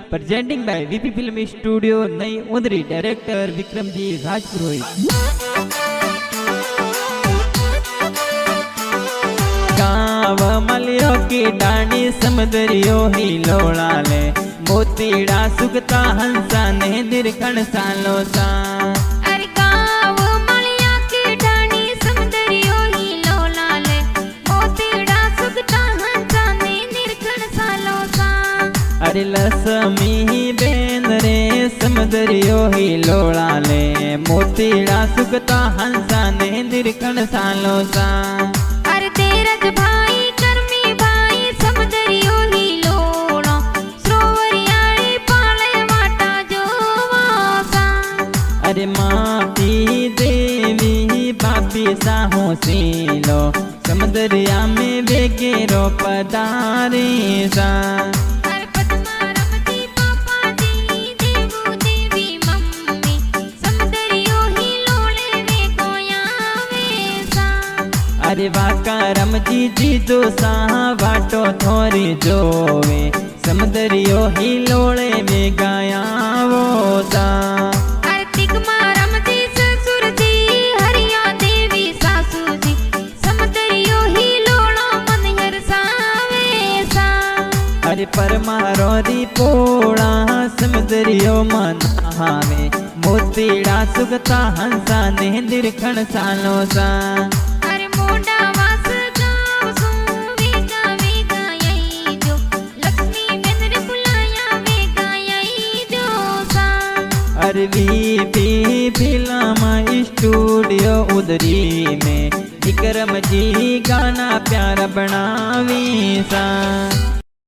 Presenting by VP film studio नई उंदरी। Director Vikram ji राजपुरोहित। गाँव मलियो की डाणी समदरियो ही लोड़ा ले, मोतीड़ा सुगता हंसा ने दिरखण सालो सा। अरे गाँव मलिया की डाणी समदरियो ही लोड़ा ले, मोतीड़ा सुगता हंसा ने दिरखण सालो सा। अरे लसमी बेन रे समदरियो ही लोड़ा ले, मोतीड़ा सुगता हंसा ने दिरखण सालो सा। अरे तेरज भाई कर्मी भाई समदरियो ही लोड़ा, सरोवरियाड़ी पाले वाटा जोवासा। अरे मापी देवी बापी साहो सीलो, समदरिया में बेगेरो पदारे सा। अरे पद्मा रमती पापा जी देवू देवी मम्मी, समदरियो ही लोड़े वे गोयावे सा। अरे वाका रमजी जी जो सा वाटो थोरी जोवे, समदरियो ही लोड़े में गाया वो सा। अरे तिगमा रमती ससुर जी हरिया देवी सासू जी, समदरियो ही लोड़ा मनहर सावे सा। अरे परमारो री पोड़ा समदरियो मन हावे, मोतीड़ा सुगता हंसा ने दिरखण सालो सा। अरे मोड़ा वास गाँव सो वेगा वेगा यही जो, लक्ष्मी बेन रे बुलाया वेगा यही जो सा। अरे वीपी फिल्म स्टूडियो उदरी में विक्रम जी गाना प्यारा बनावी सा।